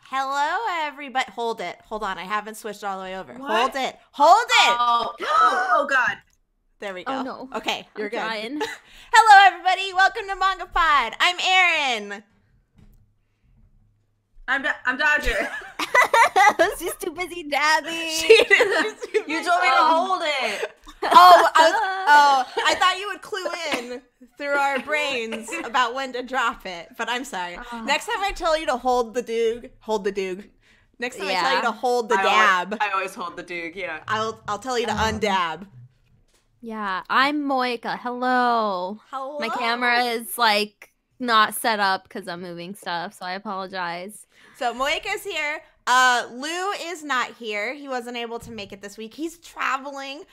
Hello, everybody. Hold it. Hold on. I haven't switched all the way over. What? Hold it. Hold it. Oh God. There we go. Oh, no. Okay, you're good. Trying. Hello, everybody. Welcome to MangaPod. I'm Erin. I'm Dodger. She's too busy dabbing. You told me to hold it. I thought you would clue in through our brains about when to drop it, but I'm sorry. Next time I tell you to hold the doog. Next time I tell you to hold the dab. I always hold the doog, yeah. I'll tell you to undab. Yeah, I'm Moika. Hello. Hello. My camera is like not set up because I'm moving stuff, so I apologize. So Moika's here. Lou is not here. He wasn't able to make it this week. He's traveling.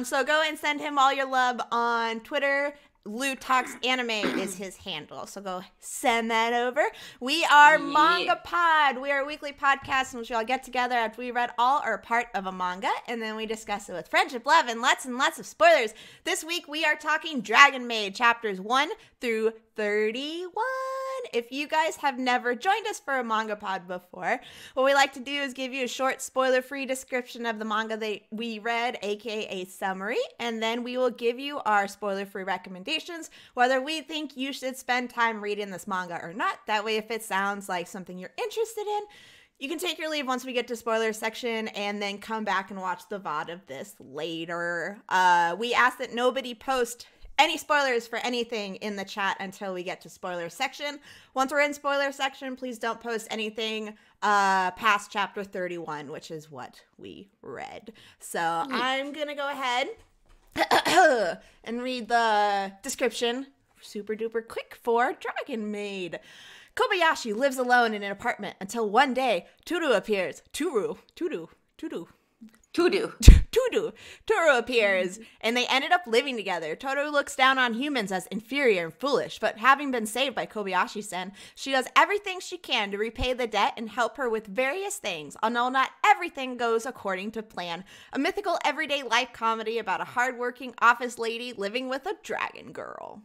So go and send him all your love on Twitter. Lou Talks Anime is his handle. So go send that over. We are MangaPod. We are a weekly podcast in which we all get together after we read all or part of a manga, and then we discuss it with friendship, love, and lots of spoilers. This week we are talking Dragon Maid chapters 1 through 31. If you guys have never joined us for a MangaPod before, what we like to do is give you a short spoiler-free description of the manga that we read, aka summary, and then we will give you our spoiler-free recommendations, whether we think you should spend time reading this manga or not. That way, if it sounds like something you're interested in, you can take your leave once we get to spoiler section and then come back and watch the VOD of this later. We ask that nobody post any spoilers for anything in the chat until we get to spoiler section. Once we're in spoiler section, please don't post anything past chapter 31, which is what we read. So I'm gonna go ahead and read the description super duper quick for Dragon Maid. Kobayashi lives alone in an apartment until one day Turu appears. Turu appears, and they ended up living together. Toru looks down on humans as inferior and foolish, but having been saved by Kobayashi-sen, she does everything she can to repay the debt and help her with various things, although not everything goes according to plan. A mythical everyday life comedy about a hardworking office lady living with a dragon girl.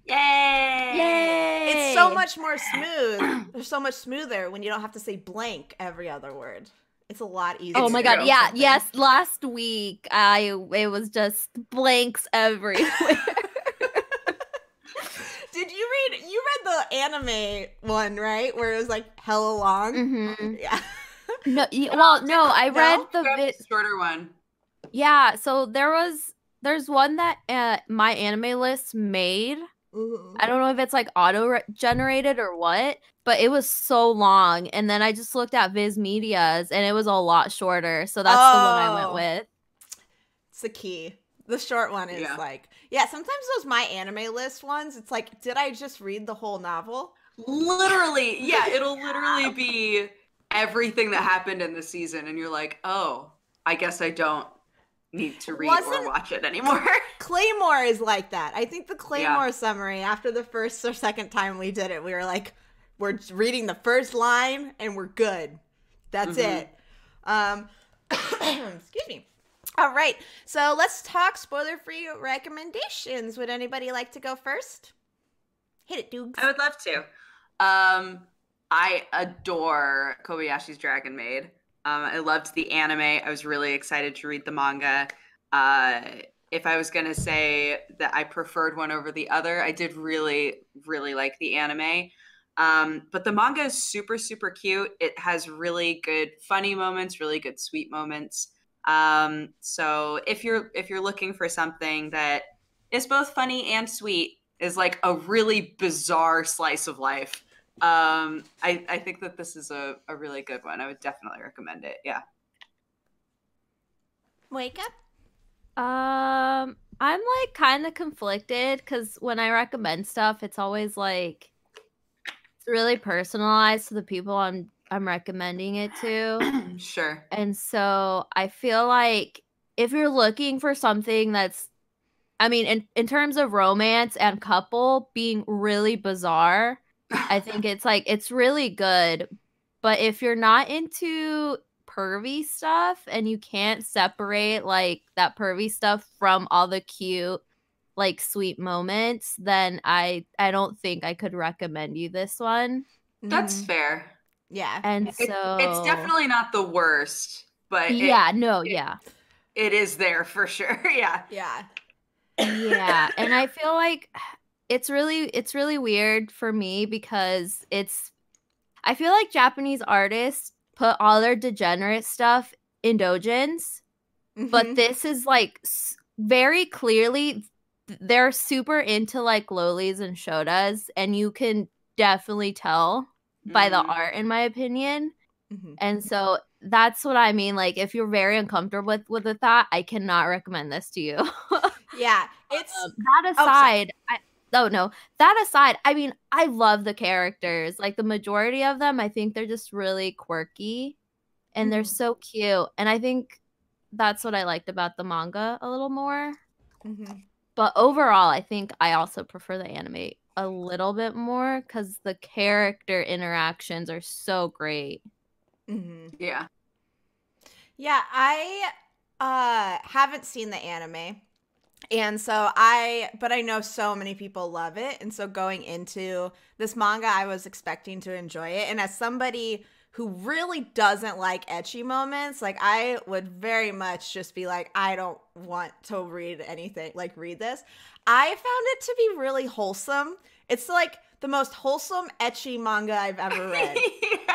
Yay! Yay! It's so much more smooth. They're so much smoother when you don't have to say blank every other word. It's a lot easier. Oh my god, yeah, yes, last week it was just blanks everywhere. Did you read the anime one, right? Where it was like hella long? Mm-hmm. Yeah. I read the shorter one. Yeah, so there's one that my anime list made. Ooh. I don't know if it's like auto-generated or what, but it was so long. And then I just looked at Viz Media's and it was a lot shorter. So that's the one I went with. It's the key. The short one is sometimes those My Anime List ones, it's like, did I just read the whole novel? Literally, yeah, it'll literally be everything that happened in the season. And you're like, oh, I guess I don't need to read or watch it anymore. Claymore is like that. I think the Claymore summary, after the first or second time we did it, we were like, we're reading the first line and we're good. That's it. Excuse me. All right. So let's talk spoiler-free recommendations. Would anybody like to go first? Hit it, Dukes. I would love to. I adore Kobayashi's Dragon Maid. I loved the anime. I was really excited to read the manga. If I was going to say that I preferred one over the other, I did really, really like the anime. But the manga is super, super cute. It has really good funny moments, really good sweet moments. So if you're looking for something that is both funny and sweet, is like a really bizarre slice of life, I think that this is a really good one. I would definitely recommend it. Yeah. Wake up. I'm like kind of conflicted because when I recommend stuff, it's always like it's really personalized to the people I'm recommending it to. Sure. And so I feel like if you're looking for something that's, I mean, in terms of romance and couple being really bizarre, I think it's really good. But if you're not into pervy stuff and you can't separate like that pervy stuff from all the cute like sweet moments, then I don't think I could recommend you this one. That's fair. Yeah. And It's definitely not the worst, but it is there for sure. Yeah. Yeah. Yeah, and I feel like it's really weird for me because I feel like Japanese artists put all their degenerate stuff in doujins, but this is like very clearly they're super into like lolis and shotas, and you can definitely tell by the art, in my opinion. And so that's what I mean. Like, if you're very uncomfortable with the thought, I cannot recommend this to you. Yeah, it's that aside. That aside, I mean, I love the characters. Like, the majority of them, I think they're just really quirky, and they're so cute. And I think that's what I liked about the manga a little more. But overall, I think I also prefer the anime a little bit more because the character interactions are so great. Yeah. Yeah, I haven't seen the anime. And so but I know so many people love it. And so going into this manga, I was expecting to enjoy it. And as somebody who really doesn't like ecchi moments, like I would very much just be like, I don't want to read anything, like read this. I found it to be really wholesome. It's like the most wholesome ecchi manga I've ever read.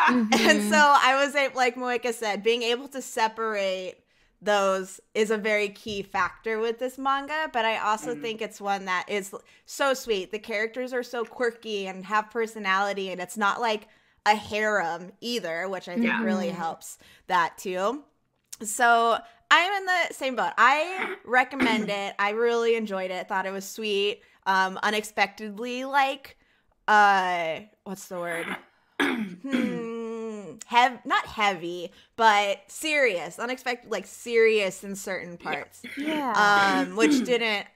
And so I was, like Moeka said, being able to separate those is a very key factor with this manga, but I also think it's one that is so sweet. The characters are so quirky and have personality, and it's not like a harem either, which I think really helps that too. So I'm in the same boat. I recommend it. I really enjoyed it. Thought it was sweet. Unexpectedly, like, what's the word? Not heavy, but serious. Unexpected, like serious in certain parts. Yeah. Which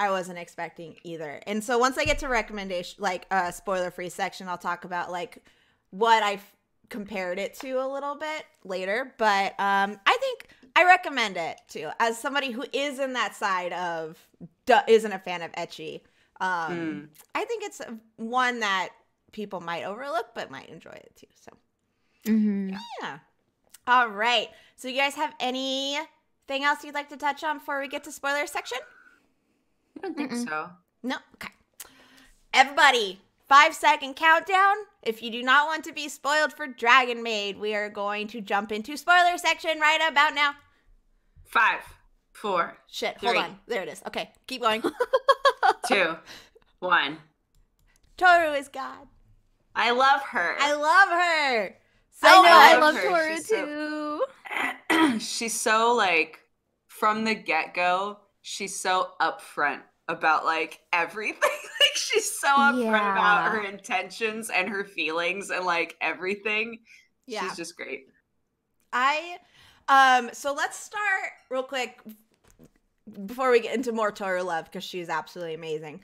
I wasn't expecting either. And so once I get to recommendation, like spoiler-free section, I'll talk about like what I've compared it to a little bit later. But I think I recommend it too, as somebody who is in that side of isn't a fan of ecchi. I think it's one that people might overlook, but might enjoy it too. So, yeah. All right. So, you guys have anything else you'd like to touch on before we get to spoiler section? I don't think so. No. Okay. Everybody, 5-second countdown. If you do not want to be spoiled for Dragon Maid, we are going to jump into spoiler section right about now. 5, 4. Shit. 3, hold on. There it is. Okay. Keep going. 2, 1. Toru is God. I love her. I love her. So I much. love Toru too. She's so like from the get-go, she's so upfront about like everything. Like she's so upfront about her intentions and her feelings and like everything. Yeah. She's just great. So let's start real quick before we get into more Toru love, because she's absolutely amazing.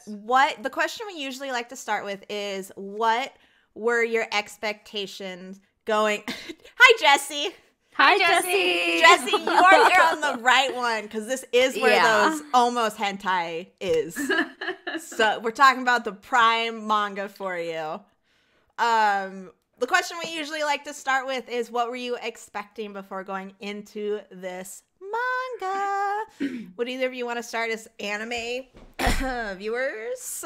What the question we usually like to start with is, what were your expectations going? Hi, Jessie. Hi, Jessie. Jessie, you are here on the right one, because this is where those almost hentai is. So we're talking about the prime manga for you. The question we usually like to start with is, what were you expecting before going into this manga? Would either of you want to start as anime viewers?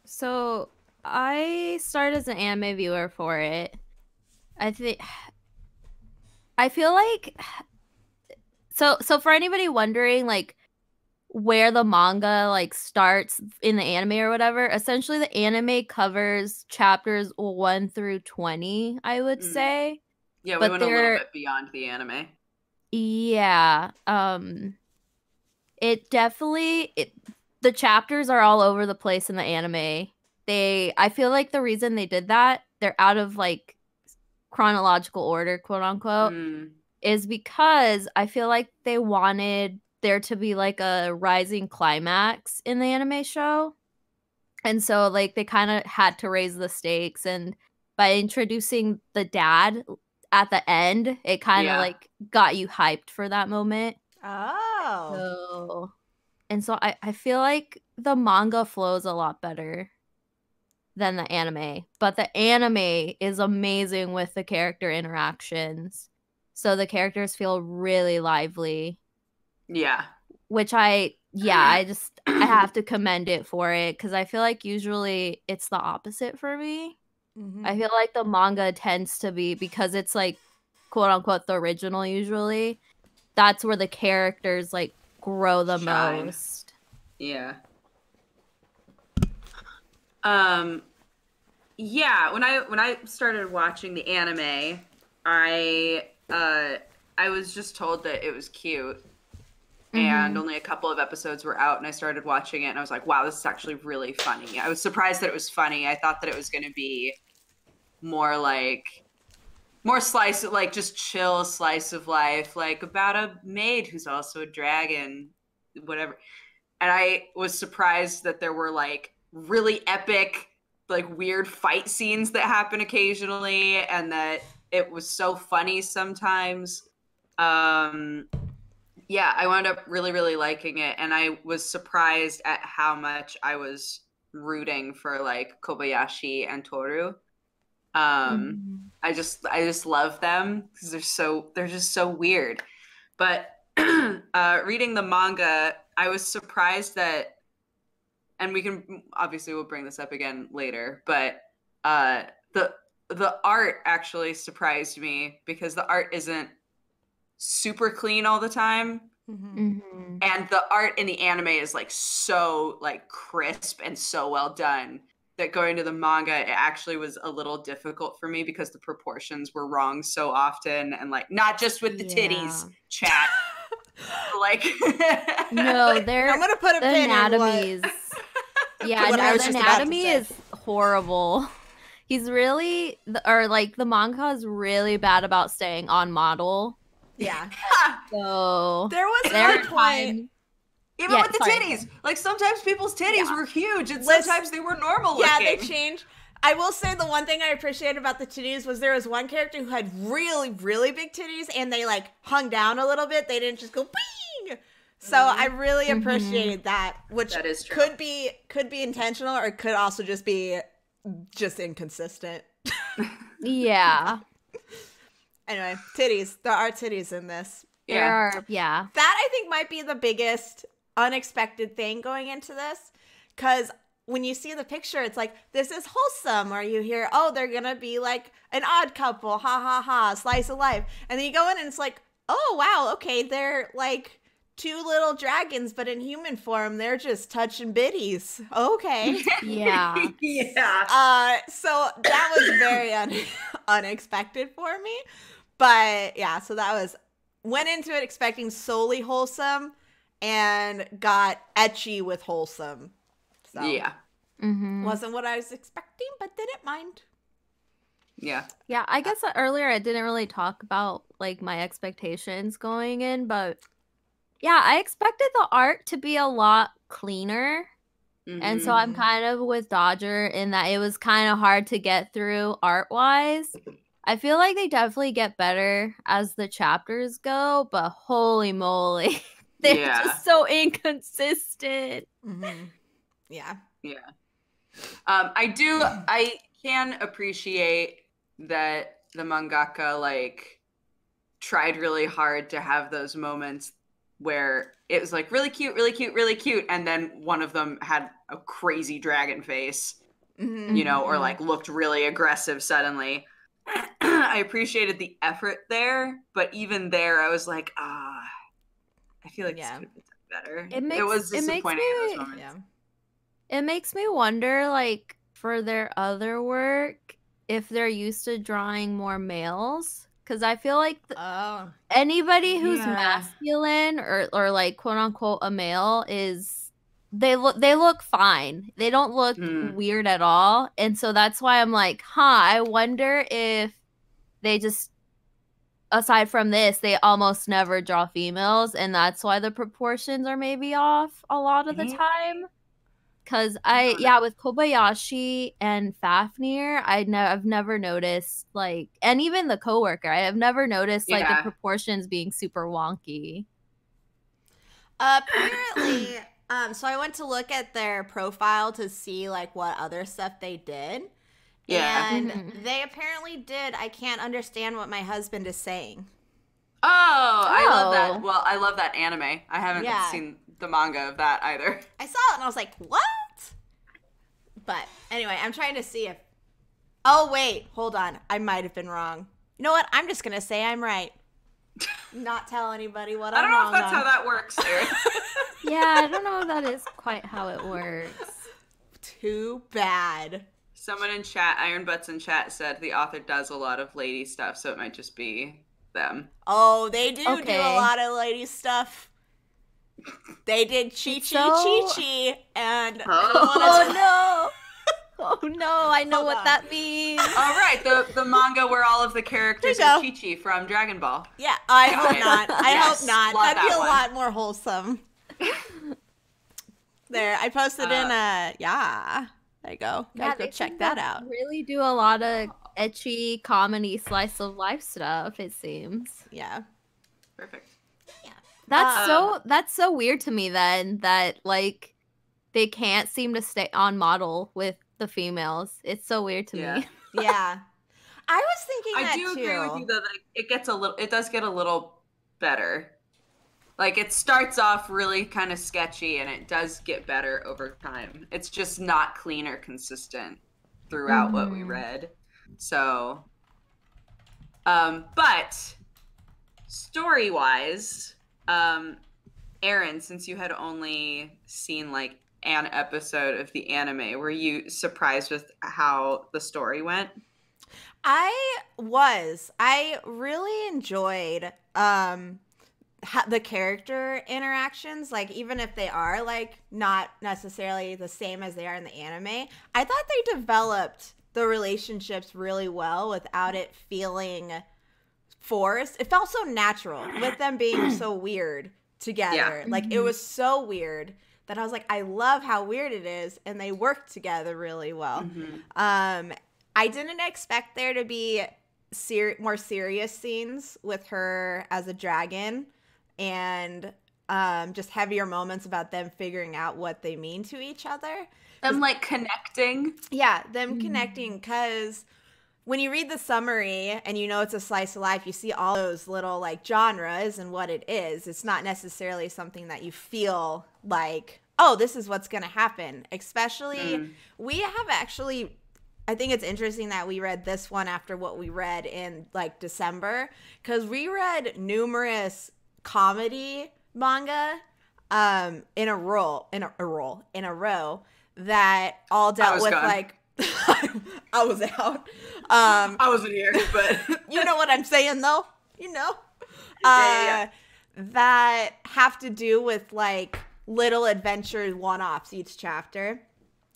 So I started as an anime viewer for it. I feel like so for anybody wondering like where the manga like starts in the anime or whatever, essentially the anime covers chapters 1 through 20, I would say. Yeah, we went a little bit beyond the anime. Yeah. It definitely the chapters are all over the place in the anime. I feel like the reason they did that, they're out of like chronological order, quote unquote, is because I feel like they wanted there to be like a rising climax in the anime show. And so like they kind of had to raise the stakes, and by introducing the dad at the end, it kind of like got you hyped for that moment. Oh. So I feel like the manga flows a lot better. than the anime. But the anime is amazing with the character interactions. So the characters feel really lively. Yeah. Which I have to commend it for it, because I feel like usually it's the opposite for me. I feel like the manga tends to be, because it's like quote unquote the original usually, that's where the characters like grow the Shine. most. Yeah. Yeah, when I started watching the anime, I was just told that it was cute. And only a couple of episodes were out, and I started watching it, and I was like, wow, this is actually really funny. I was surprised that it was funny. I thought that it was going to be more slice of, like, just chill slice of life, like about a maid who's also a dragon, whatever. And I was surprised that there were like really epic, like weird fight scenes that happen occasionally, and that it was so funny sometimes. Yeah, I wound up really, really liking it, and I was surprised at how much I was rooting for like Kobayashi and Toru. I just love them because they're just so weird. But reading the manga, I was surprised that, and we'll bring this up again later, but the art actually surprised me, because the art isn't super clean all the time. And the art in the anime is like so like crisp and so well done that going to the manga, it actually was a little difficult for me because the proportions were wrong so often, and like not just with the titties, chat. Like no, I'm gonna put a pin anatomies. Yeah, no, the anatomy is horrible. He's really, the manga is really bad about staying on model. Yeah. So there was one point. Even with the titties. Like sometimes people's titties were huge, and sometimes they were normal looking. Yeah, they changed. I will say the one thing I appreciated about the titties was there was one character who had really, really big titties, and they like hung down a little bit. They didn't just go bing. So I really appreciated that, which that is true. could be intentional, or it could also just be inconsistent. Yeah. Anyway, titties. There are titties in this. Yeah. There are, yeah. That I think might be the biggest unexpected thing going into this, because when you see the picture, it's like, this is wholesome, or you hear, oh, they're gonna be like an odd couple, ha ha ha, slice of life, and then you go in and it's like, oh wow, okay, they're like two little dragons, but in human form, they're just touching biddies. Okay. Yeah. Yeah. So that was very unexpected for me, but yeah, so went into it expecting solely wholesome, and got etchy with wholesome. So yeah. Wasn't what I was expecting, but didn't mind. Yeah. Yeah, I guess earlier I didn't really talk about like my expectations going in, but yeah, I expected the art to be a lot cleaner. And so I'm kind of with Dodger in that it was kind of hard to get through art-wise. I feel like they definitely get better as the chapters go, but holy moly, they're just so inconsistent. Yeah. Yeah. I can appreciate that the mangaka like tried really hard to have those moments where it was like really cute, really cute, really cute, and then one of them had a crazy dragon face, you know, or like looked really aggressive suddenly. I appreciated the effort there, but even there, I was like, I feel like this could have been better. It was disappointing in those moments. Yeah. It makes me wonder, like, for their other work, if they're used to drawing more males. Because I feel like anybody who's masculine or like quote unquote a male they look fine. They don't look weird at all. And so that's why I'm like, I wonder if they just, aside from this, they almost never draw females, and that's why the proportions are maybe off a lot of the time. Because with Kobayashi and Fafnir, I've never noticed, like, and even the coworker, I have never noticed, like, the proportions being super wonky. Apparently, So I went to look at their profile to see like what other stuff they did. Yeah. And they apparently did I Can't Understand What My Husband Is Saying. Oh, I love Oh. that. Well, I love that anime. I haven't Yeah. seen the manga of that either. I saw it and I was like, what? But anyway, I'm trying to see if... Oh, wait. Hold on. I might have been wrong. You know what? I'm just going to say I'm right. Not tell anybody what I I'm don't know wrong if that's on. how that works, Erin. Yeah, I don't know if that is quite how it works. Too bad. Someone in chat, Iron Butts in chat, said the author does a lot of lady stuff, so it might just be them. Oh, they do do Okay. a lot of lady stuff. They did Chi-Chi, so- Chi-Chi, and Oh no! Oh no, I know Hold what on. that means. All right, the manga where all of the characters There are you Chi-Chi from Dragon Ball. yeah, I Got hope it. not. I Yes, hope not. love That'd be that a one. lot more wholesome. There, I posted in yeah. There you go. Gotta go they check seem that to out. Really do a lot of etchy comedy slice of life stuff, it seems. Yeah. Perfect. That's so weird to me then that like they can't seem to stay on model with the females. It's so weird to Yeah. me. Yeah. I was thinking I that do too. agree with you though that it does get a little better. Like it starts off really kind of sketchy and it does get better over time. It's just not clean or consistent throughout what we read. So but story-wise, Erin, since you had only seen like an episode of the anime, were you surprised with how the story went? I really enjoyed the character interactions, like even if they are like not necessarily the same as they are in the anime. I thought they developed the relationships really well without it feeling forced. It felt so natural with them being so weird together. Yeah. Like it was so weird that I was like, I love how weird it is, and they work together really well. I didn't expect there to be more serious scenes with her as a dragon, and just heavier moments about them figuring out what they mean to each other. Them like connecting. Yeah, them connecting, because when you read the summary and you know it's a slice of life, you see all those little like genres and what it is. It's not necessarily something that you feel like, oh, this is what's going to happen. Especially, we have actually, I think it's interesting that we read this one after what we read in like December, because we read numerous comedy manga in a row that all dealt with gone. like I was out. I wasn't here, but You know what I'm saying, though? You know? Yeah. That have to do with, like, little adventures, one-offs each chapter.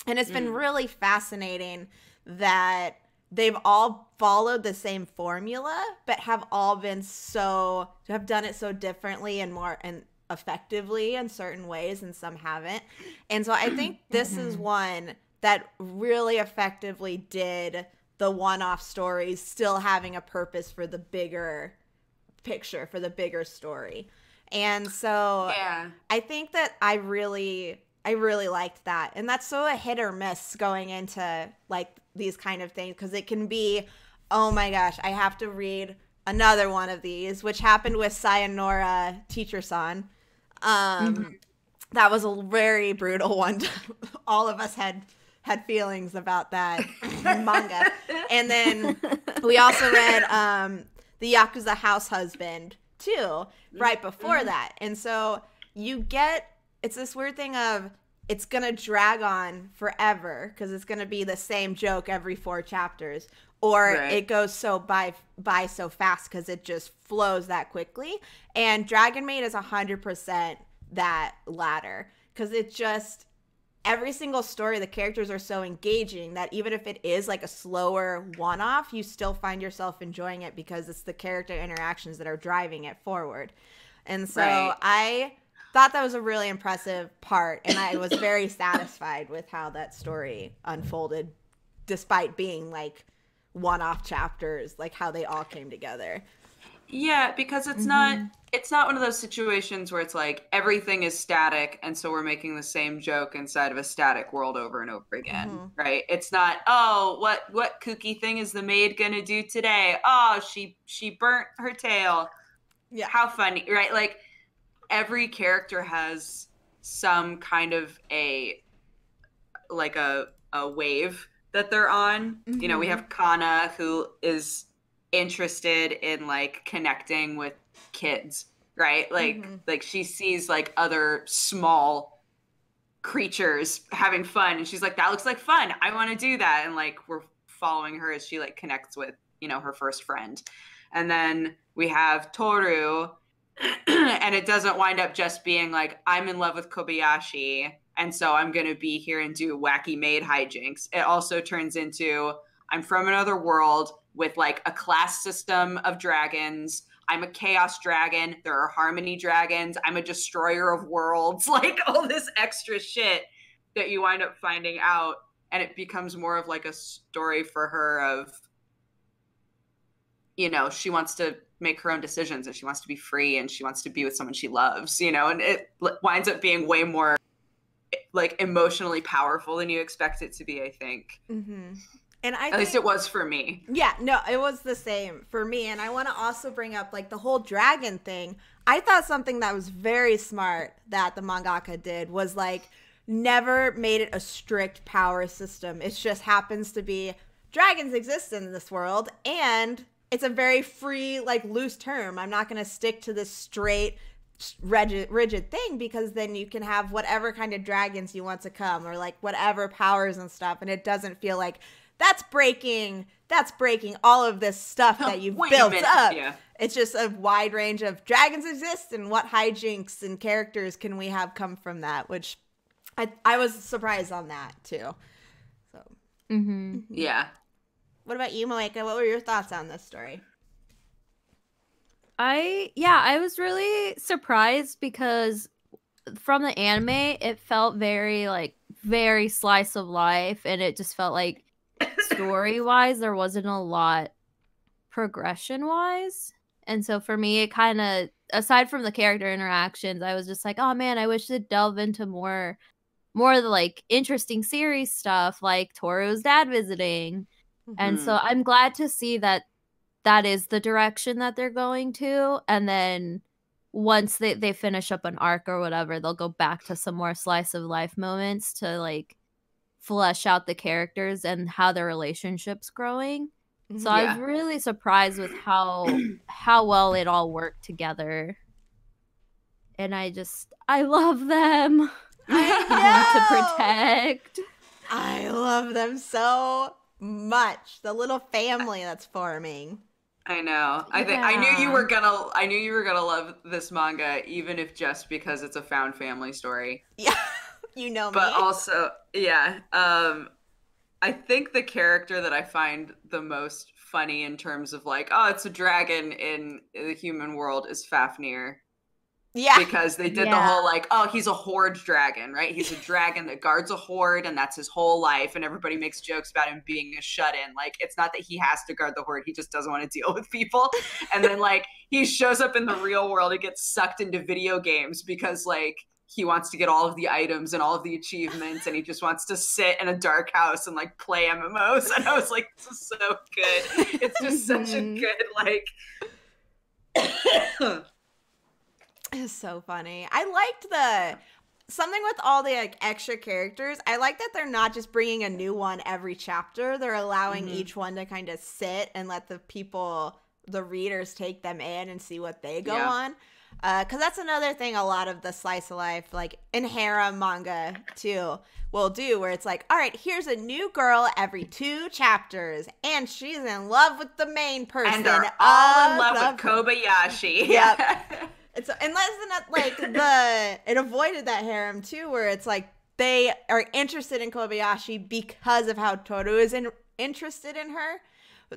And it's been really fascinating that they've all followed the same formula, but have all been have done it so differently and more and effectively in certain ways, and some haven't. And so I think this is one that really effectively did the one-off stories, still having a purpose for the bigger picture, for the bigger story. And so I think that I really liked that. And that's so a hit or miss going into like these kind of things, because it can be, oh my gosh, I have to read another one of these, which happened with Sayonara Teacher-san. That was a very brutal one. All of us had feelings about that manga. And then we also read the Yakuza House Husband too, right before that. And so it's this weird thing of it's going to drag on forever because it's going to be the same joke every 4 chapters. Or it goes by so fast because it just flows that quickly. And Dragon Maid is 100% that latter, because it just, every single story, the characters are so engaging that even if it is like a slower one-off, you still find yourself enjoying it because it's the character interactions that are driving it forward. And so I thought that was a really impressive part, and I was very satisfied with how that story unfolded, despite being like one-off chapters, like how they all came together. Yeah, because it's not one of those situations where it's like everything is static and so we're making the same joke inside of a static world over and over again, right? It's not, oh, what kooky thing is the maid gonna do today? Oh, she burnt her tail. Yeah. How funny, right? Like every character has some kind of a wave that they're on. You know, we have Kana, who is interested in like connecting with kids, right? Like she sees like other small creatures having fun and she's like, that looks like fun, I want to do that. And like we're following her as she like connects with, you know, her first friend. And then we have Toru and it doesn't wind up just being like, I'm in love with Kobayashi and so I'm going to be here and do wacky maid hijinks. It also turns into, I'm from another world with like a class system of dragons. I'm a chaos dragon. There are harmony dragons. I'm a destroyer of worlds. Like all this extra shit that you wind up finding out. And it becomes more of like a story for her of, you know, she wants to make her own decisions and she wants to be free and she wants to be with someone she loves, you know, and it winds up being way more like emotionally powerful than you expect it to be, I think. And at least it was for me. Yeah, no, it was the same for me. And I want to also bring up like the whole dragon thing. I thought something that was very smart that the mangaka did was like never made it a strict power system. It just happens to be dragons exist in this world and it's a very free, like loose term. I'm not going to stick to this straight rigid thing because then you can have whatever kind of dragons you want to come or like whatever powers and stuff. And it doesn't feel like that's breaking all of this stuff that you've built up. Yeah. It's just a wide range of dragons exist and what hijinks and characters can we have come from that, which I was surprised on that too. So yeah. What about you, Moeka? What were your thoughts on this story? I was really surprised because from the anime, it felt very slice of life, and it just felt like story-wise, there wasn't a lot progression-wise. And so for me, it kind of, aside from the character interactions, I was just like, oh man, I wish to delve into more of the like interesting series stuff, like Toru's dad visiting. And so I'm glad to see that is the direction that they're going to. And then once they finish up an arc or whatever, they'll go back to some more slice of life moments to like flesh out the characters and how their relationship's growing. So I was really surprised with how well it all worked together. And I love them. I want to protect. I love them so much. The little family that's forming. I know. I knew you were gonna love this manga, even if just because it's a found family story. Yeah, you know me. But also, yeah. I think the character that I find the most funny in terms of like, oh, it's a dragon in the human world is Fafnir. Yeah. Because they did the whole like, oh, he's a horde dragon, right? He's a dragon that guards a horde and that's his whole life. And everybody makes jokes about him being a shut-in. Like, it's not that he has to guard the horde. He just doesn't want to deal with people. And then like he shows up in the real world and gets sucked into video games because like he wants to get all of the items and all of the achievements and he just wants to sit in a dark house and like play MMOs. And I was like, this is so good. It's just such a good like... It's so funny. I liked something with all the like extra characters. I like that they're not just bringing a new one every chapter. They're allowing each one to kind of sit and let the readers take them in and see what they go on. Because that's another thing a lot of the slice of life, like in harem manga too, will do, where it's like, all right, here's a new girl every 2 chapters, and she's in love with the main person. And they're all in love with Kobayashi. Yep. It's unless like it avoided that harem too, where it's like they are interested in Kobayashi because of how Toru is interested in her.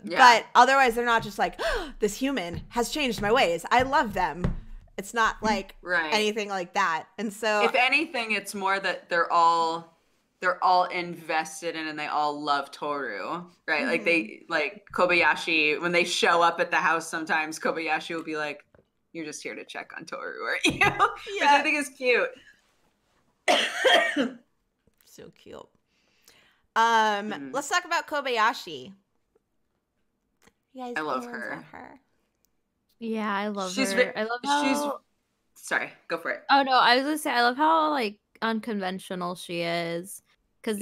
Yeah. But otherwise, they're not just like, oh, this human has changed my ways. I love them. It's not like anything like that. And so, if anything, it's more that they're all they're all invested in and they all love Toru, right? Like they like Kobayashi, when they show up at the house, sometimes Kobayashi will be like, "You're just here to check on Toru," or you know, which I think is cute. So cute. Let's talk about Kobayashi. You guys, I love her. Yeah, I love her. I love how... Sorry, go for it. Oh no, I was gonna say I love how like unconventional she is, because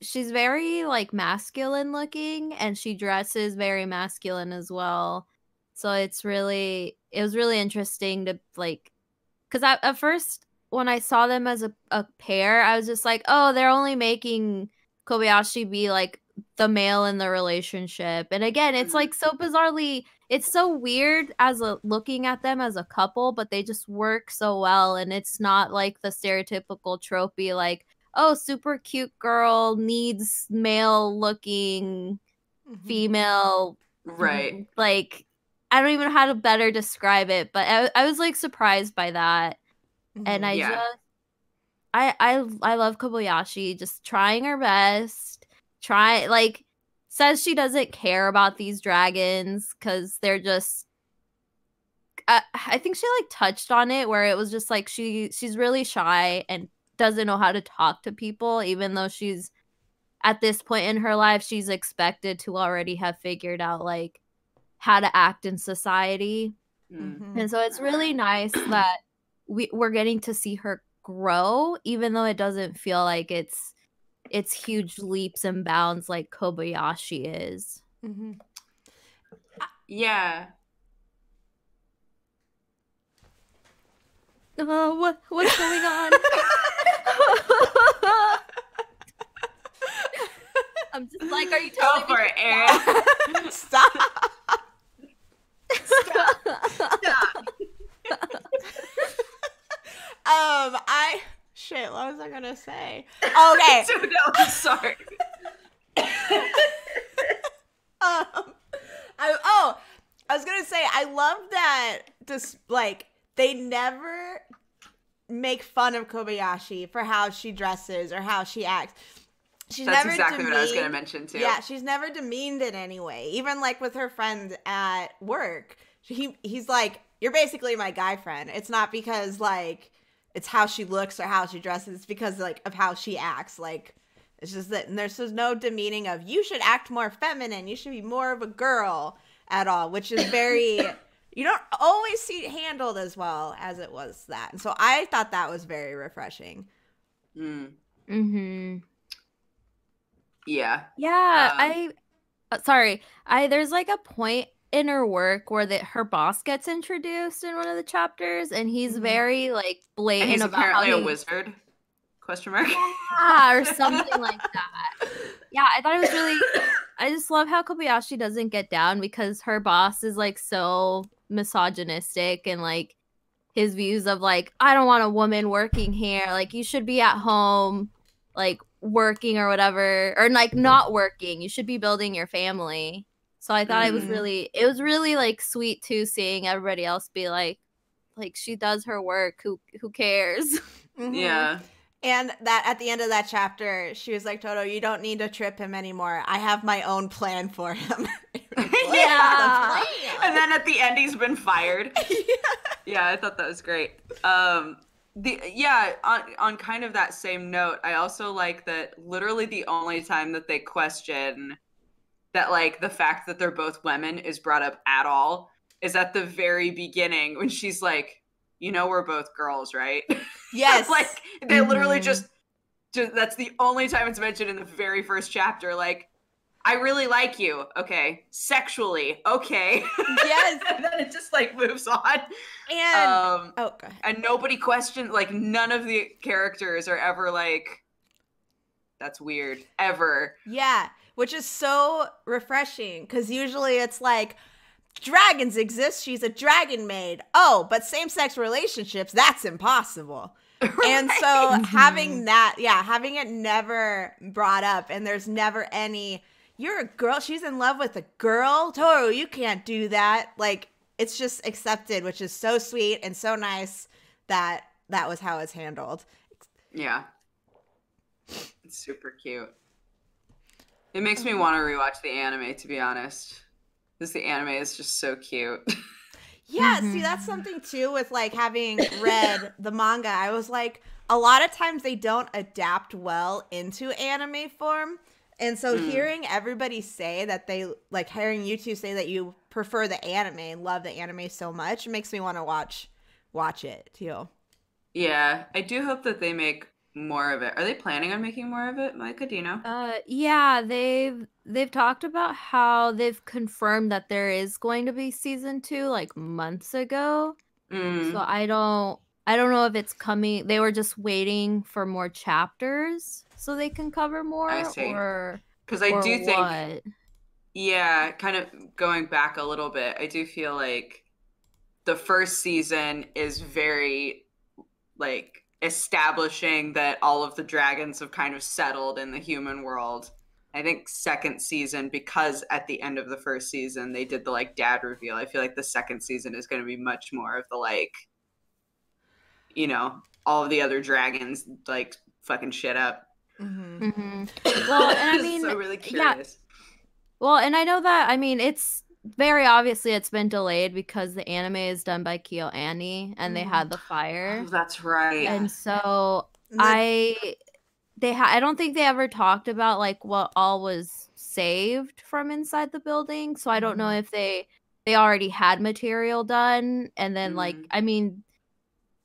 she's very like masculine looking, and she dresses very masculine as well. So it was really interesting to like, because at first when I saw them as a pair, I was just like, oh, they're only making Kobayashi be like the male in the relationship. And again, it's like so bizarrely, it's so weird as looking at them as a couple, but they just work so well. And it's not like the stereotypical tropey like, oh, super cute girl needs male looking female, right? Like, I don't even know how to better describe it, but I was like surprised by that. And I love Kobayashi just trying her best. Says she doesn't care about these dragons because they're just. I think she like touched on it where it was just like she's really shy and doesn't know how to talk to people, even though she's at this point in her life she's expected to already have figured out like how to act in society. And so it's really nice that we're getting to see her grow, even though it doesn't feel like it's huge leaps and bounds like Kobayashi is. Yeah. What's going on? I'm just like, are you telling me? Go for it, Erin. Stop. What was I gonna say? Okay. No, sorry. I was gonna say I love that just like they never make fun of Kobayashi for how she dresses or how she acts. That's exactly what I was gonna mention too. Yeah, she's never demeaned in any way. Even like with her friend at work, he's like, "You're basically my guy friend." It's not because like it's how she looks or how she dresses. It's because like of how she acts. Like it's just that, and there's no demeaning of you should act more feminine. You should be more of a girl at all, which is very. You don't always see it handled as well as it was that. And so I thought that was very refreshing. Yeah. Yeah, there's like a point in her work where her boss gets introduced in one of the chapters, and he's very like blatant and he's about apparently how a wizard? Question mark. Yeah, or something like that. Yeah, I thought it was really. I just love how Kobayashi doesn't get down because her boss is like so misogynistic, and like his views of like, I don't want a woman working here. Like you should be at home, like working or whatever, or like not working. You should be building your family. So I thought it was really like sweet too, seeing everybody else be like she does her work. Who cares? Yeah. And that at the end of that chapter, she was like, Toto, you don't need to trip him anymore. I have my own plan for him. Yeah. And then at the end, he's been fired. Yeah, I thought that was great. On kind of that same note, I also like that literally the only time that they question that, like, the fact that they're both women is brought up at all is at the very beginning when she's like, you know, we're both girls, right? Yes. Like, they literally just, that's the only time it's mentioned in the very first chapter. Like, I really like you. Okay. Sexually. Okay. Yes. And then it just, like, moves on. And, go ahead. And nobody questioned, like, none of the characters are ever like, that's weird. Ever. Yeah. Which is so refreshing, because usually it's like, dragons exist, she's a dragon maid. Oh, but same-sex relationships, that's impossible. Right. And so having that, having it never brought up, and there's never any, you're a girl, she's in love with a girl? Toru, you can't do that. Like, it's just accepted, which is so sweet and so nice that was how it's handled. Yeah. It's super cute. It makes me want to rewatch the anime, to be honest. Because the anime is just so cute. Yeah, see, that's something too with like having read the manga. I was like, a lot of times they don't adapt well into anime form. And so hearing everybody say that they, like hearing you two say that you prefer the anime and love the anime so much, makes me want to watch it too. Yeah, I do hope that they make more of it. Are they planning on making more of it, Micah? Do you know? Yeah, they've talked about how they've confirmed that there is going to be season 2 like months ago. So I don't know if it's coming. They were just waiting for more chapters so they can cover more. I see. Or Because I or do think, what? yeah, kind of going back a little bit, I do feel like the first season is very like establishing that all of the dragons have kind of settled in the human world. I think second season, because at the end of the first season they did the like dad reveal, I feel like the second season is going to be much more of the like, you know, all of the other dragons like fucking shit up. Well, and I mean, so really curious. Yeah. Well, and I know that, I mean, it's very obviously it's been delayed because the anime is done by Kyo Annie and they had the fire. Oh, that's right. And so I don't think they ever talked about like what all was saved from inside the building. So I don't know if they already had material done, and then like I mean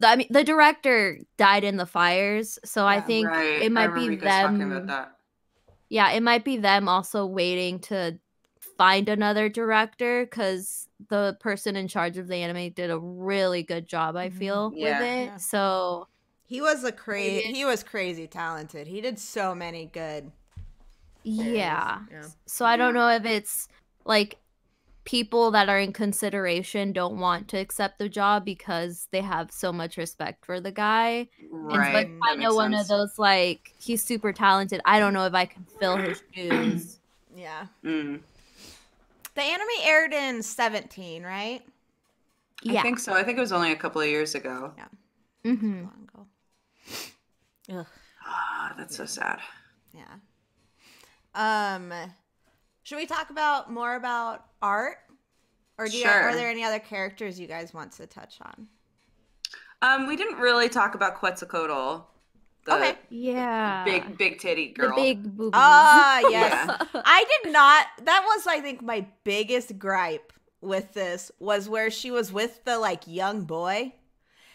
the director died in the fires, so I think it might be them talking about that. Yeah, it might be them also waiting to find another director, because the person in charge of the anime did a really good job, I feel, with it. Yeah. So he was crazy talented. He did so many good. Yeah. So I don't know if it's like people that are in consideration don't want to accept the job because they have so much respect for the guy. Right. And so I know one of those, like, he's super talented. I don't know if I can fill his shoes. Yeah. The anime aired in 2017, right? Yeah. I think so. I think it was only a couple of years ago. Yeah. Long ago. Ugh. That's so sad. Yeah. Should we talk more about art? Or are there any other characters you guys want to touch on? We didn't really talk about Quetzalcoatl. The big titty girl. The big boobies. Yes. Yeah. I did not. That was, I think, my biggest gripe with this was where she was with the like young boy.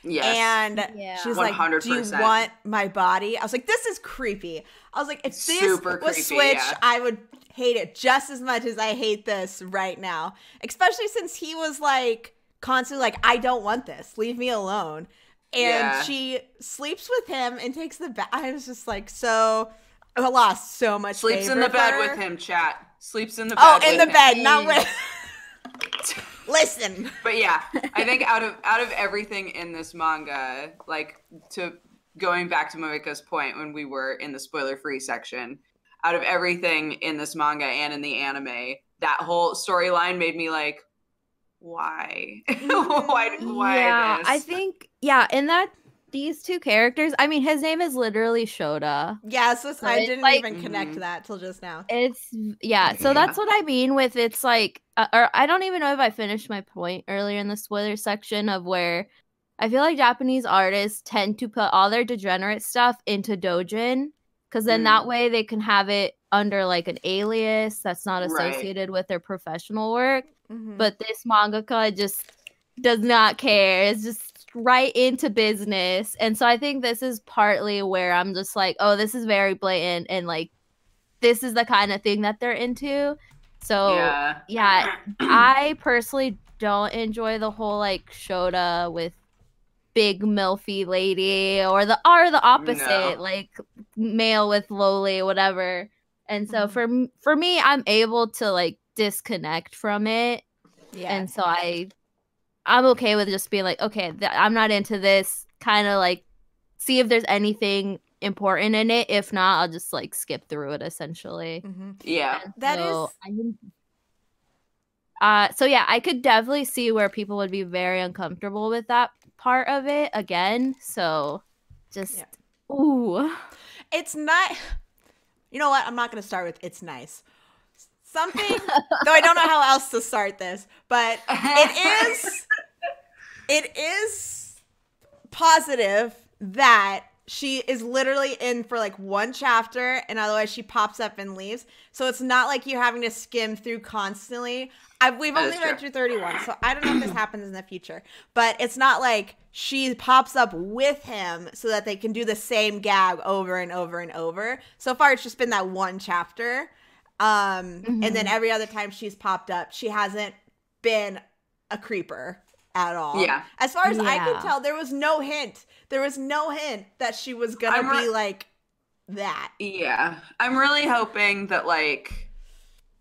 Yes. And she was 100%. Like, do you want my body? I was like, this is creepy. I was like, if this was Switch, I would hate it just as much as I hate this right now. Especially since he was like constantly like, I don't want this. Leave me alone. And she sleeps with him and takes the bed. I was just like, I lost so much. Sleeps in the bed with him, chat. Sleeps in the bed. Oh, in the bed, not with. Listen. But yeah, I think out of everything in this manga, like going back to Moika's point when we were in the spoiler-free section, out of everything in this manga and in the anime, that whole storyline made me like, why? why yeah, this? I think, and that these two characters, I mean, his name is literally Shota. Yeah, so I didn't even connect that till just now. So that's what I mean with it's like, or I don't even know if I finished my point earlier in the spoiler section of where I feel like Japanese artists tend to put all their degenerate stuff into doujin, because then that way they can have it under like an alias that's not associated with their professional work. But this mangaka just does not care. It's just right into business. And so I think this is partly where I'm just like, oh, this is very blatant, and like this is the kind of thing that they're into. So yeah, I personally don't enjoy the whole like Shota with big milfy lady or the opposite, like male with lowly, whatever. And so for me, I'm able to like disconnect from it. And so I'm okay with just being like, okay, I'm not into this, kind of like see if there's anything important in it. If not, I'll just like skip through it essentially. Yeah. So yeah, I could definitely see where people would be very uncomfortable with that part of it again. So just ooh. It's not You know what? I'm not going to start with it's nice. Something, though I don't know how else to start this, but it is positive that she is literally in for like one chapter and otherwise she pops up and leaves. So it's not like you're having to skim through constantly. We've only read through 31, so I don't know if this happens in the future. But it's not like she pops up with him so that they can do the same gag over and over and over. So far, it's just been that one chapter. And then every other time she's popped up, she hasn't been a creeper at all. Yeah. As far as I could tell, there was no hint. There was no hint that she was going to be like that. Yeah. I'm really hoping that like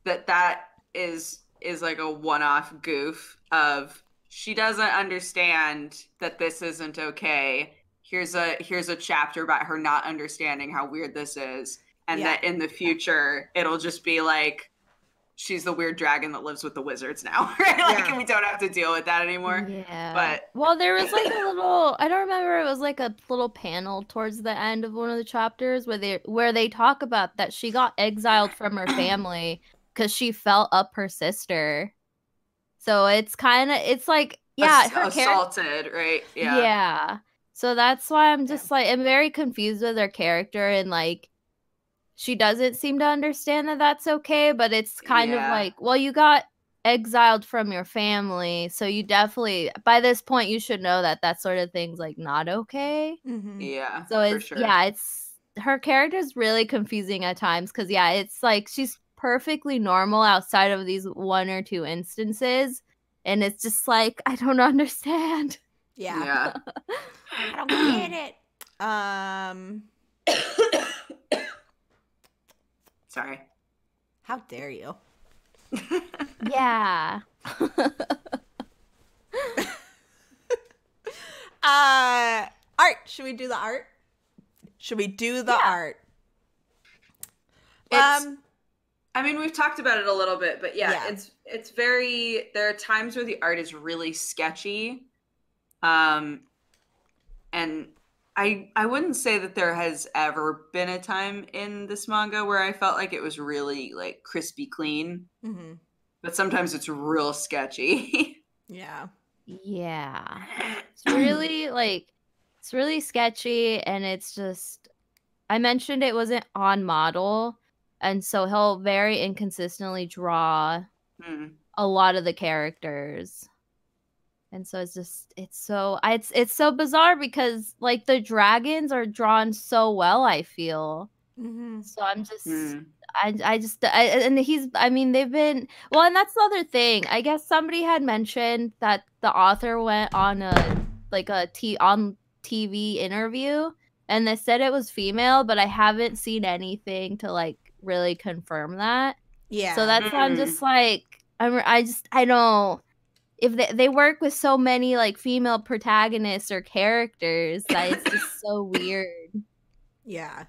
that is like a one-off goof of she doesn't understand that this isn't okay. Here's a chapter about her not understanding how weird this is. And that in the future, it'll just be like, she's the weird dragon that lives with the wizards now, right? Like, and we don't have to deal with that anymore. Yeah. But well, there was like a little, I don't remember, it was like a little panel towards the end of one of the chapters where they talk about that she got exiled from her family because she felt up her sister. So it's kind of, it's like, yeah. Assaulted, right? Yeah. Yeah. So that's why I'm just like, I'm very confused with her character and like, she doesn't seem to understand that that's okay, but it's kind of like, well, you got exiled from your family, so you definitely, by this point, you should know that that sort of thing's like not okay. Yeah. So it's, for sure. it's, her character's really confusing at times because, it's like she's perfectly normal outside of these one or two instances, and it's just like, I don't understand. Yeah. I don't get it. Sorry. How dare you? Yeah. Art. Should we do the art? Art? I mean, we've talked about it a little bit, but it's very, there are times where the art is really sketchy. And I wouldn't say that there has ever been a time in this manga where I felt like it was really like crispy clean, but sometimes it's real sketchy. Yeah. It's really like, it's really sketchy, and it's just, I mentioned it wasn't on model, and so he'll very inconsistently draw a lot of the characters. And so it's just, it's so bizarre because like the dragons are drawn so well, I feel. So I'm just, they've been, well, and that's the other thing. I guess somebody had mentioned that the author went on on TV interview and they said it was female, but I haven't seen anything to like really confirm that. Yeah. So that's why I'm just like, I don't. If they work with so many like female protagonists or characters that it's just so weird. Yeah.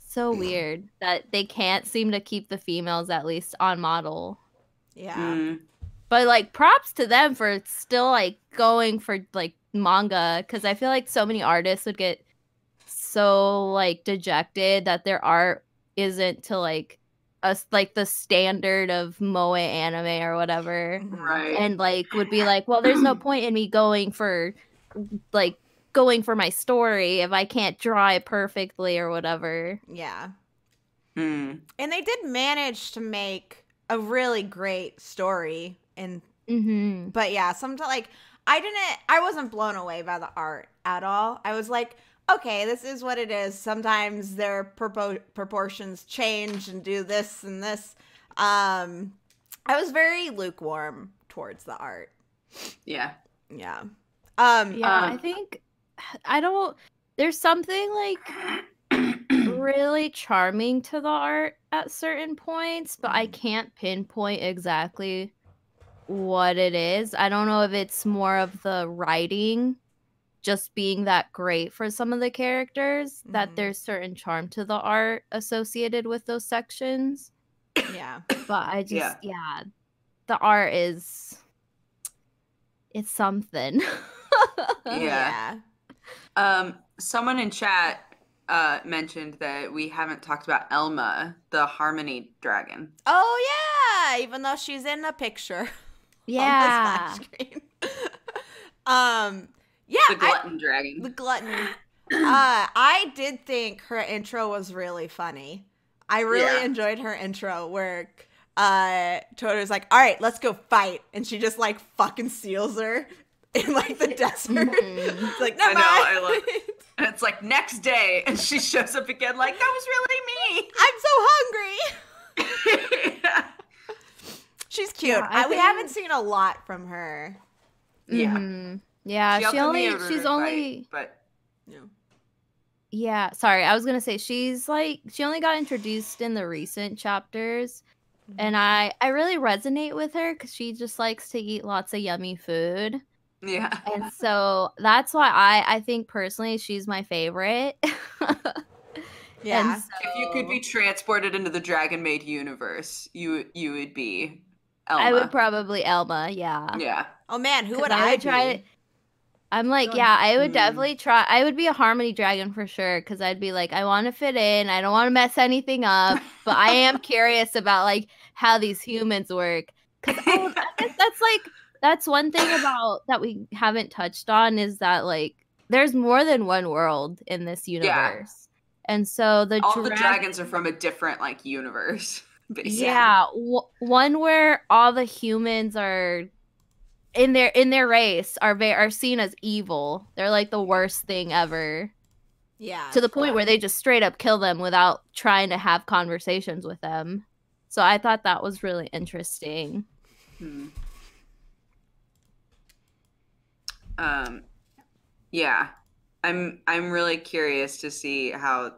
So weird that they can't seem to keep the females at least on model. Yeah. But like props to them for still like going for like manga, because I feel like so many artists would get so like dejected that their art isn't to like like the standard of moe anime or whatever, right? And like would be like, well, there's no point in me going for my story if I can't draw it perfectly or whatever. Yeah. And they did manage to make a really great story, and but yeah, sometimes like I wasn't blown away by the art at all. I was like, okay, this is what it is. Sometimes their proportions change and do this and this. I was very lukewarm towards the art. Yeah. I think there's something like really charming to the art at certain points, but I can't pinpoint exactly what it is. I don't know if it's more of the writing just being that great for some of the characters, that there's certain charm to the art associated with those sections. Yeah. But I just, the art it's something. Yeah. Someone in chat mentioned that we haven't talked about Elma, the Harmony Dragon. Oh yeah, even though she's in a picture Yeah. on the splash screen. Yeah, The Glutton Dragon. the glutton. I did think her intro was really funny. I really enjoyed her intro where Toto's like, all right, let's go fight. And she just like fucking seals her in like the desert. It's like, no, I know, I love it. And it's like next day, and she shows up again like, that was really me. I'm so hungry. Yeah. She's cute. Yeah, We haven't seen a lot from her. Yeah. Mm-hmm. Yeah, She helped in the she's Ururu only fight, but yeah, sorry, I was gonna say she only got introduced in the recent chapters, and I really resonate with her because she just likes to eat lots of yummy food, yeah. and so that's why I think personally she's my favorite. Yeah. And If you could be transported into the Dragon Maid universe, you would be Elma. I would probably Elma, yeah. Yeah. Oh man, who would 'Cause I would be? try I'm like, Go yeah, I would Hmm. definitely try. I would be a Harmony Dragon for sure, because I'd be like, I want to fit in. I don't want to mess anything up, but I am curious about like how these humans work. Because I guess that's one thing about that we haven't touched on is that like there's more than one world in this universe, and so All the dragons are from a different like universe. Basically. Yeah, one where all the humans are in their race are seen as evil. They're like the worst thing ever. Yeah. To the point where they just straight up kill them without trying to have conversations with them. So I thought that was really interesting. Yeah. I'm really curious to see how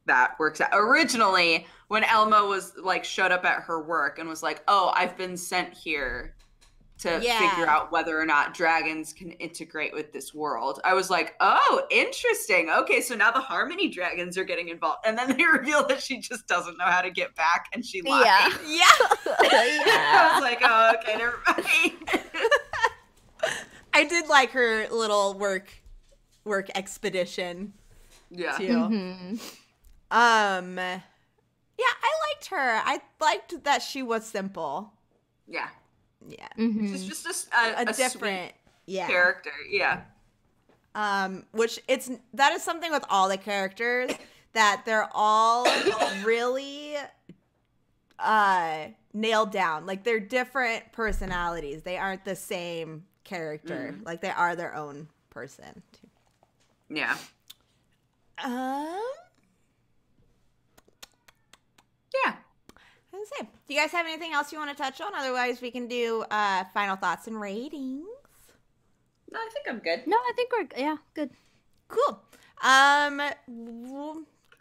that works out. Originally, when Elma was like showed up at her work and was like, "Oh, I've been sent here to figure out whether or not dragons can integrate with this world." I was like, "Oh, interesting. Okay, so now the Harmony dragons are getting involved." And then they reveal that she just doesn't know how to get back and she lied. Yeah. I was like, "Oh, okay, never mind." I did like her little work expedition Yeah. too. Mm-hmm. Yeah, I liked her. I liked that she was simple. Yeah. Yeah. Mm-hmm. It's just A a different character. Yeah. Which that is something with all the characters that they're all really nailed down. Like they're different personalities. They aren't the same character. Like they are their own person too. Yeah. Yeah. Let's see. Do you guys have anything else you want to touch on? Otherwise, we can do final thoughts and ratings. No, I think I'm good. No, I think we're good. Cool.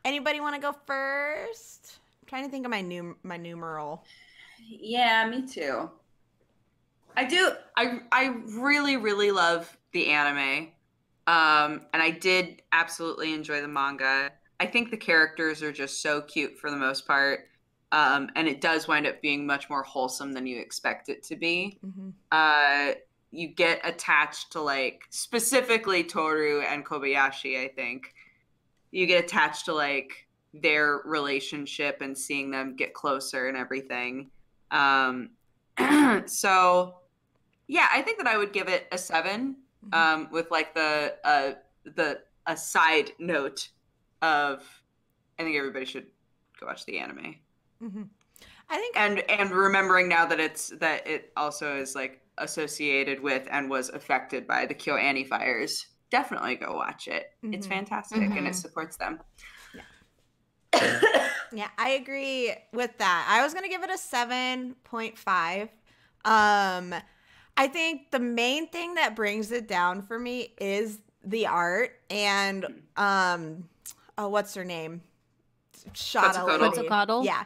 Anybody want to go first? I'm trying to think of my numeral. Yeah, me too. I do. I really, really love the anime. And I did absolutely enjoy the manga. I think the characters are just so cute for the most part. And it does wind up being much more wholesome than you expect it to be. Mm-hmm. You get attached to like specifically Toru and Kobayashi, I think. You get attached to like their relationship and seeing them get closer and everything. So yeah, I think that I would give it a 7. With like a side note of I think everybody should go watch the anime. Mm-hmm. I think and remembering now that it also is like associated with and was affected by the KyoAni fires, definitely go watch it. Mm-hmm. It's fantastic and it supports them. Yeah, I agree with that. I was gonna give it a 7.5. I think the main thing that brings it down for me is the art and what's her name? Quetzalcoatl. Yeah.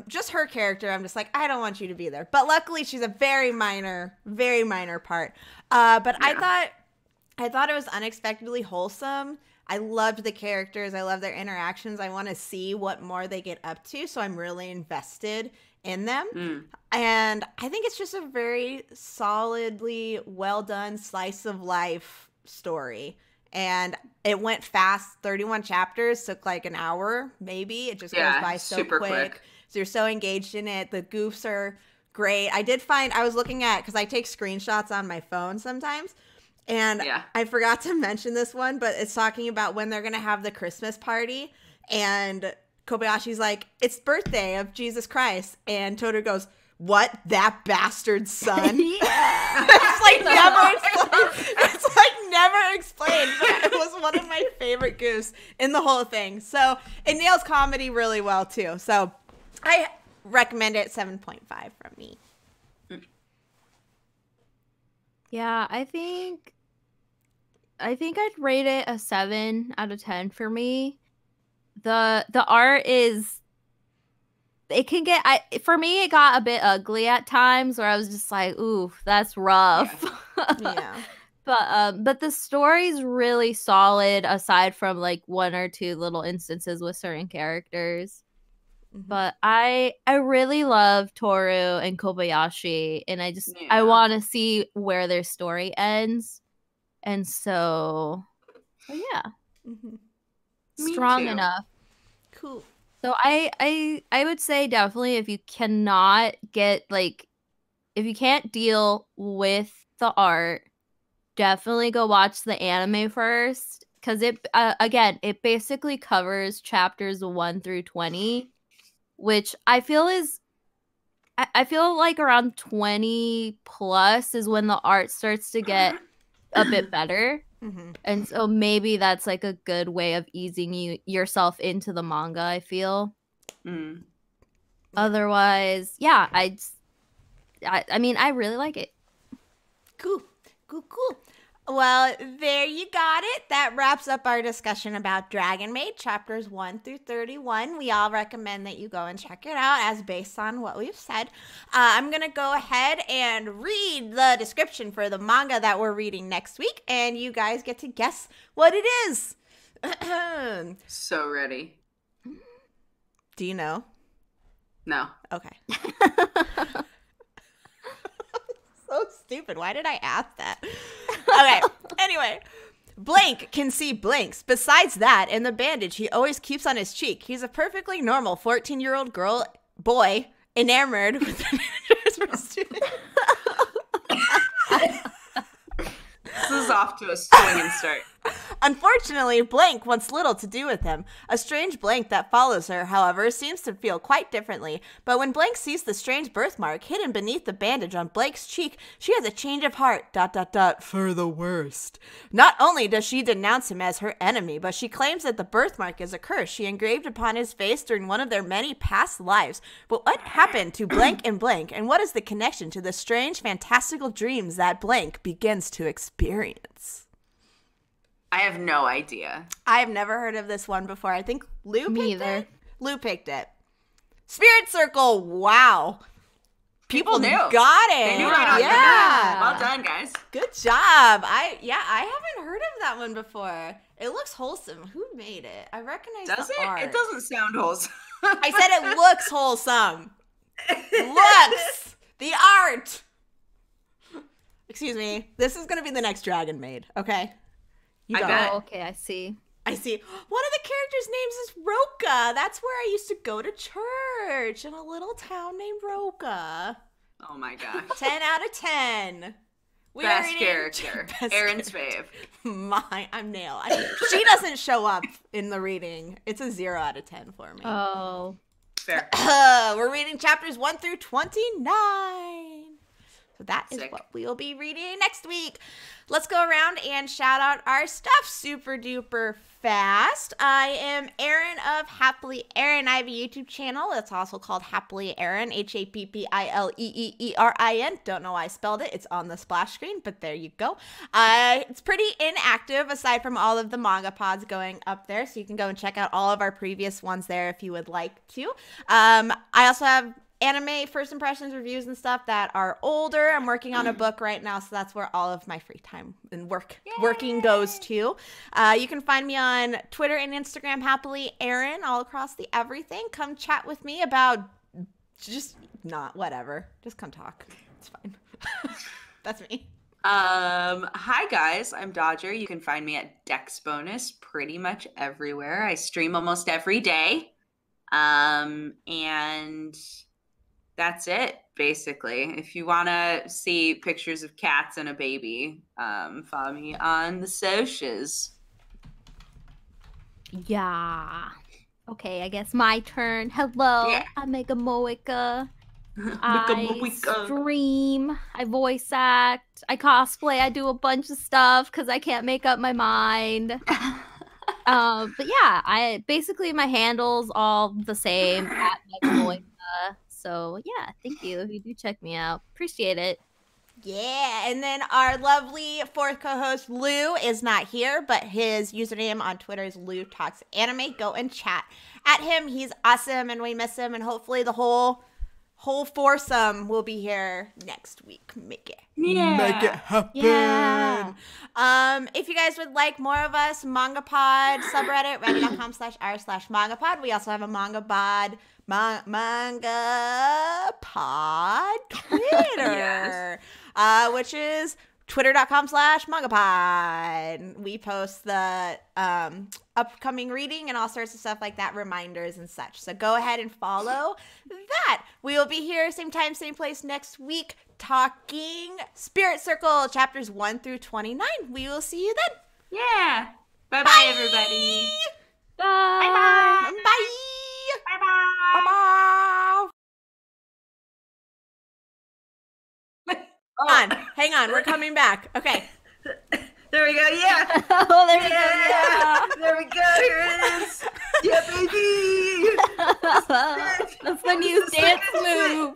Just her character, I'm just like, I don't want you to be there. But luckily she's a very minor part. But yeah. I thought it was unexpectedly wholesome. I loved the characters. I love their interactions. I want to see what more they get up to. So I'm really invested in them. And I think it's just a very solidly well done slice of life story. and it went fast. 31 chapters took like an hour, maybe. It just goes by so super quick. So you're so engaged in it. The goofs are great. I was looking at, because I take screenshots on my phone sometimes, and I forgot to mention this one, but it's talking about when they're going to have the Christmas party, and Kobayashi's like, it's birthday of Jesus Christ, and Totoro goes, what, that bastard's son? It's like never explained, but it was one of my favorite goofs in the whole thing. So it nails comedy really well too. So I recommend it. 7.5 from me. Yeah, I think I'd rate it a 7 out of 10 for me. The art is, it can get, for me, it got a bit ugly at times where I was just like, ooh, that's rough. Yeah. But the story's really solid aside from like one or two little instances with certain characters. Mm-hmm. But I really love Toru and Kobayashi, and I want to see where their story ends. And so yeah. Mm-hmm. Strong enough. Cool. So I would say definitely if you cannot get, like, if you can't deal with the art, definitely go watch the anime first, because it it basically covers chapters 1 through 20, which I feel like around 20 plus is when the art starts to get a bit better. Mm-hmm. And so maybe that's like a good way of easing yourself into the manga, I feel. Otherwise, yeah, I mean, I really like it. Cool. Well, there you got it. That wraps up our discussion about Dragon Maid, chapters 1 through 31. We all recommend that you go and check it out, as based on what we've said. I'm going to go ahead and read the description for the manga that we're reading next week, and you guys get to guess what it is. So ready. Do you know? No. Okay. So stupid. Why did I ask that? Okay. Anyway, Blank can see blinks. Besides that, and the bandage he always keeps on his cheek, he's a perfectly normal 14-year-old boy enamored with an interest for students. This is off to a swinging start. Unfortunately, Blank wants little to do with him. A strange Blank that follows her, however, seems to feel quite differently. But when Blank sees the strange birthmark hidden beneath the bandage on Blank's cheek, she has a change of heart, ... for the worst. Not only does she denounce him as her enemy, but she claims that the birthmark is a curse she engraved upon his face during one of their many past lives. But what happened to Blank, and what is the connection to the strange, fantastical dreams that Blank begins to experience? I have no idea. I have never heard of this one before. I think Lou picked it. Lou picked it. Spirit Circle. Wow. People knew. Got it. They knew right on. Yeah. Well done, guys. Good job. I haven't heard of that one before. It looks wholesome. Who made it? I recognize the art. It doesn't sound wholesome. I said it looks wholesome. Looks. The art. Excuse me. This is going to be the next Dragon Maid, okay? I bet. Oh, okay, I see. One of the characters' names is Roka. That's where I used to go to church, in a little town named Roka. Oh my gosh. 10 out of 10. Best character. Aaron's fave. I'm Nail. She doesn't show up in the reading. It's a 0 out of 10 for me. Oh. Fair. We're reading chapters 1 through 29. So that is what we will be reading next week. Let's go around and shout out our stuff super duper fast. I am Erin of Happily Erin. I have a YouTube channel that's also called Happily Erin, HAPPILEEERIN. Don't know why I spelled it. It's on the splash screen, but there you go. It's pretty inactive aside from all of the MangaPods going up there, so you can go and check out all of our previous ones there if you would like to. I also have anime first impressions reviews and stuff that are older. I'm working on a book right now, so that's where all of my free time and working goes to. You can find me on Twitter and Instagram, Happily Erin, all across the everything. Come chat with me about just come talk. It's fine. That's me. Hi guys, I'm Dodger. You can find me at Dex Bonus pretty much everywhere. I stream almost every day. And that's it, basically. If you want to see pictures of cats and a baby, follow me on the socials. Yeah. Okay, I guess my turn. Hello, Yeah. I'm Megamoica. I stream, I voice act, I cosplay, I do a bunch of stuff because I can't make up my mind. But yeah, I basically my handle's all the same at Megamoica. So yeah, thank you if you do check me out. Appreciate it. Yeah, and then our lovely fourth co-host Lou is not here, but his username on Twitter is Lou Talks Anime. Go and chat at him. He's awesome, and we miss him. And hopefully, the whole foursome will be here next week. Make it happen. Yeah. If you guys would like more of us, MangaPod subreddit reddit.com/r/MangaPod. We also have a MangaPod. MangaPod Twitter, which is twitter.com/MangaPod. We post the upcoming reading and all sorts of stuff like that, reminders and such. So go ahead and follow that. We will be here same time, same place next week talking Spirit Circle chapters 1 through 29. We will see you then. Yeah. Bye-bye, everybody. Bye. Bye-bye. Bye. Bye-bye. Bye-bye. Hang on. We're coming back. Okay. There we go. Yeah. Oh, there we go. Yeah. There we go. Here it is. Yeah, baby. That's the new dance move.